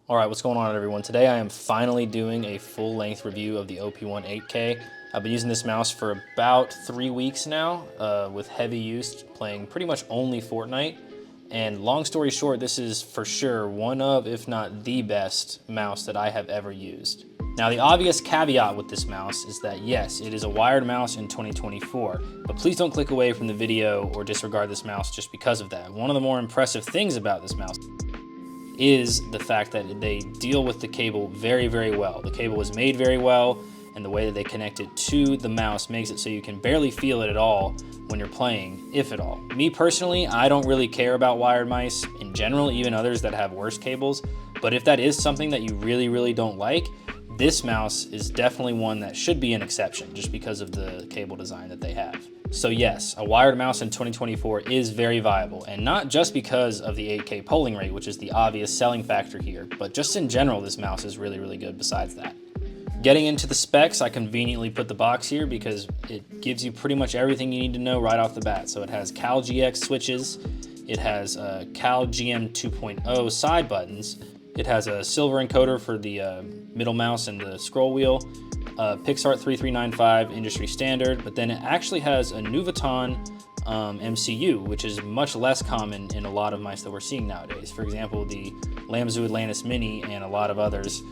Alright, what's going on everyone? Today I am finally doing a full-length review of the OP1 8K. I've been using this mouse for about 3 weeks now, with heavy use, playing pretty much only Fortnite. And long story short, this is for sure one of, if not the best mouse that I have ever used. Now the obvious caveat with this mouse is that yes, it is a wired mouse in 2024, but please don't click away from the video or disregard this mouse just because of that. One of the more impressive things about this mouse is the fact that they deal with the cable very, very well. The cable is made very well, and the way that they connect it to the mouse makes it so you can barely feel it at all when you're playing, if at all. Me personally, I don't really care about wired mice in general, even others that have worse cables, but if that is something that you really, really don't like, this mouse is definitely one that should be an exception just because of the cable design that they have. So yes, a wired mouse in 2024 is very viable, and not just because of the 8K polling rate, which is the obvious selling factor here, but just in general, this mouse is really, really good besides that. Getting into the specs, I conveniently put the box here because it gives you pretty much everything you need to know right off the bat. So it has Cal GX switches, it has Cal GM 2.0 side buttons, it has a silver encoder for the middle mouse and the scroll wheel, Pixart 3395 industry standard, but then it actually has a Nuvoton MCU, which is much less common in a lot of mice that we're seeing nowadays. For example, the Lamzu Atlantis Mini and a lot of others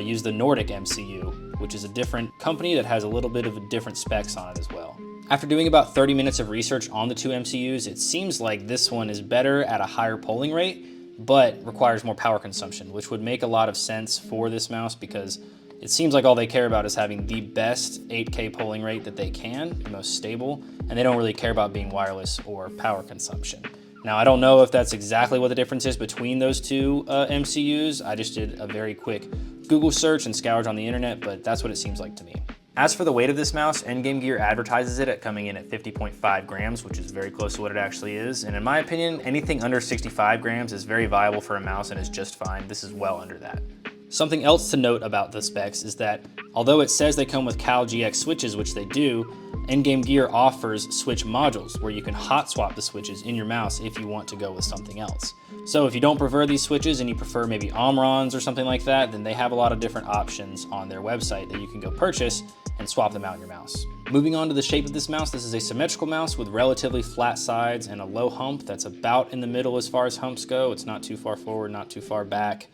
use the Nordic MCU, which is a different company that has a little bit of a different specs on it as well. After doing about 30 minutes of research on the two MCUs, it seems like this one is better at a higher polling rate, but requires more power consumption, which would make a lot of sense for this mouse because it seems like all they care about is having the best 8K polling rate that they can, the most stable, and they don't really care about being wireless or power consumption. Now, I don't know if that's exactly what the difference is between those two MCUs. I just did a very quick Google search and scoured on the internet, but that's what it seems like to me. As for the weight of this mouse, EndgameGear advertises it at coming in at 50.5 grams, which is very close to what it actually is. And in my opinion, anything under 65 grams is very viable for a mouse and is just fine. This is well under that. Something else to note about the specs is that although it says they come with Cal GX switches, which they do, EndgameGear offers switch modules where you can hot swap the switches in your mouse if you want to go with something else. So if you don't prefer these switches and you prefer maybe Omrons or something like that, then they have a lot of different options on their website that you can go purchase and swap them out in your mouse. Moving on to the shape of this mouse, this is a symmetrical mouse with relatively flat sides and a low hump that's about in the middle as far as humps go. It's not too far forward, not too far back.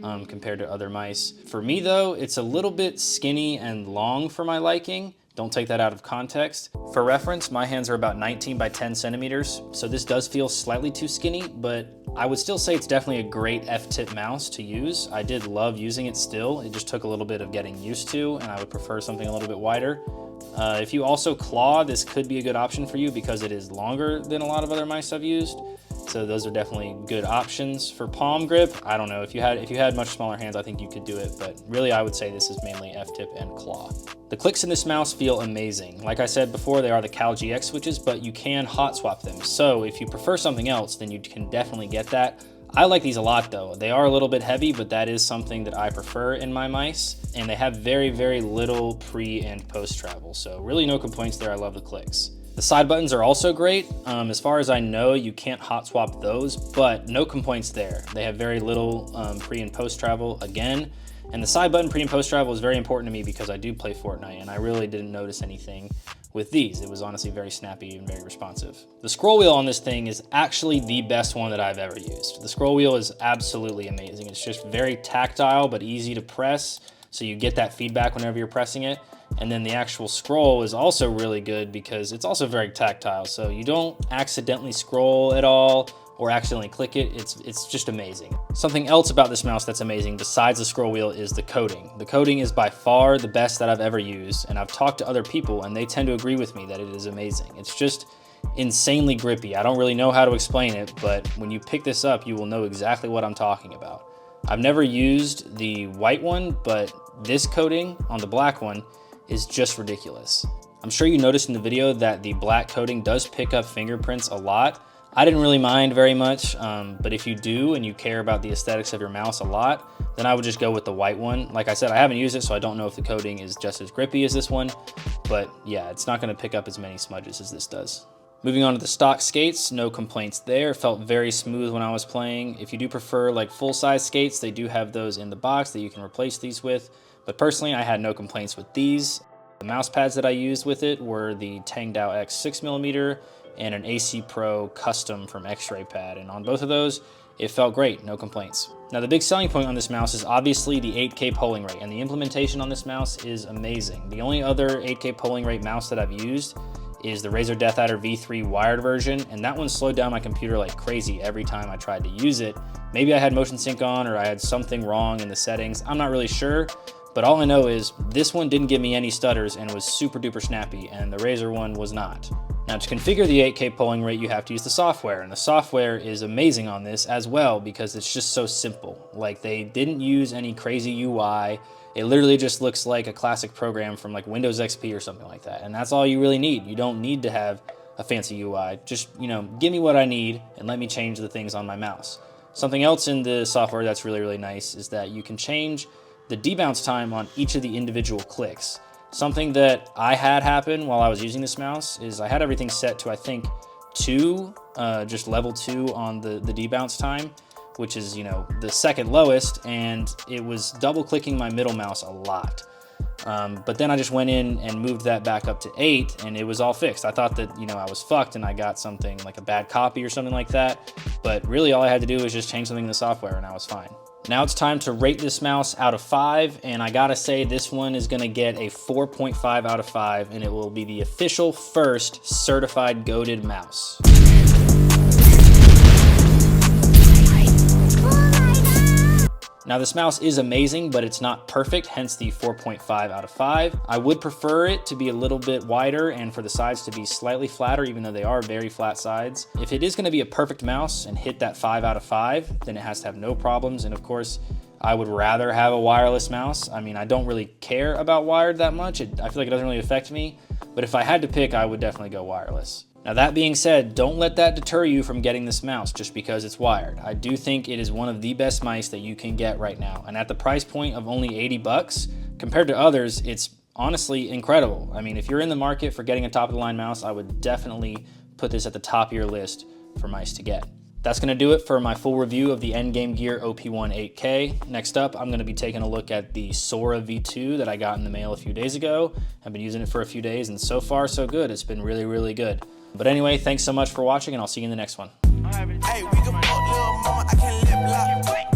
Compared to other mice. For me though, it's a little bit skinny and long for my liking. Don't take that out of context. For reference, my hands are about 19 by 10 centimeters, so this does feel slightly too skinny, but I would still say it's definitely a great F-tip mouse to use. I did love using it still. It just took a little bit of getting used to, and I would prefer something a little bit wider. If you also claw, this could be a good option for you because it is longer than a lot of other mice I've used. So those are definitely good options. For palm grip, I don't know, if you had much smaller hands, I think you could do it, but really I would say this is mainly F-tip and claw. The clicks in this mouse feel amazing. Like I said before, they are the Cal GX switches, but you can hot swap them. So if you prefer something else, then you can definitely get that. I like these a lot though. They are a little bit heavy, but that is something that I prefer in my mice. And they have very, very little pre and post travel. So really no complaints there. I love the clicks. The side buttons are also great. As far as I know, you can't hot swap those, but no complaints there. They have very little pre and post travel again. And the side button pre and post travel is very important to me because I do play Fortnite and I really didn't notice anything with these. It was honestly very snappy and very responsive. The scroll wheel on this thing is actually the best one that I've ever used. The scroll wheel is absolutely amazing. It's just very tactile but easy to press, so you get that feedback whenever you're pressing it. And then the actual scroll is also really good because it's also very tactile, so you don't accidentally scroll at all or accidentally click it. It's just amazing. Something else about this mouse that's amazing besides the scroll wheel is the coating. The coating is by far the best that I've ever used, and I've talked to other people and they tend to agree with me that it is amazing. It's just insanely grippy. I don't really know how to explain it, but when you pick this up, you will know exactly what I'm talking about. I've never used the white one, but this coating on the black one is just ridiculous. I'm sure you noticed in the video that the black coating does pick up fingerprints a lot. I didn't really mind very much, but if you do and you care about the aesthetics of your mouse a lot, then I would just go with the white one. Like I said, I haven't used it, so I don't know if the coating is just as grippy as this one, but yeah, it's not gonna pick up as many smudges as this does. Moving on to the stock skates, no complaints there. Felt very smooth when I was playing. If you do prefer like full-size skates, they do have those in the box that you can replace these with. But personally, I had no complaints with these. The mouse pads that I used with it were the Tangdao X 6mm and an AC Pro Custom from X-Ray Pad. And on both of those, it felt great, no complaints. Now the big selling point on this mouse is obviously the 8K polling rate, and the implementation on this mouse is amazing. The only other 8K polling rate mouse that I've used is the Razer DeathAdder V3 wired version, and that one slowed down my computer like crazy every time I tried to use it. Maybe I had motion sync on or I had something wrong in the settings, I'm not really sure, but all I know is this one didn't give me any stutters and was super duper snappy, and the Razer one was not. Now to configure the 8K polling rate, you have to use the software, and the software is amazing on this as well because it's just so simple. Like, they didn't use any crazy UI. It literally just looks like a classic program from like Windows XP or something like that. And that's all you really need. You don't need to have a fancy UI. Just, you know, give me what I need and let me change the things on my mouse. Something else in the software that's really, really nice is that you can change the debounce time on each of the individual clicks. Something that I had happen while I was using this mouse is I had everything set to, I think, 2, just level 2 on the debounce time, which is, you know, the second lowest, and it was double clicking my middle mouse a lot. But then I just went in and moved that back up to 8 and it was all fixed. I thought that, you know, I was fucked and I got something like a bad copy or something like that. But really all I had to do was just change something in the software and I was fine. Now it's time to rate this mouse out of 5, and I gotta say this one is gonna get a 4.5 out of 5, and it will be the official first certified goated mouse. Now this mouse is amazing, but it's not perfect, hence the 4.5 out of 5. I would prefer it to be a little bit wider and for the sides to be slightly flatter, even though they are very flat sides. If it is gonna be a perfect mouse and hit that 5 out of 5, then it has to have no problems. And of course, I would rather have a wireless mouse. I mean, I don't really care about wired that much. I feel like it doesn't really affect me, but if I had to pick, I would definitely go wireless. Now that being said, don't let that deter you from getting this mouse just because it's wired. I do think it is one of the best mice that you can get right now. And at the price point of only 80 bucks, compared to others, it's honestly incredible. I mean, if you're in the market for getting a top of the line mouse, I would definitely put this at the top of your list for mice to get. That's gonna do it for my full review of the EndgameGear OP1 8K. Next up, I'm gonna be taking a look at the Sora V2 that I got in the mail a few days ago. I've been using it for a few days and so far so good. It's been really, really good. But anyway, thanks so much for watching and I'll see you in the next one. Hey, we can fuck little mama, I can't lip lock.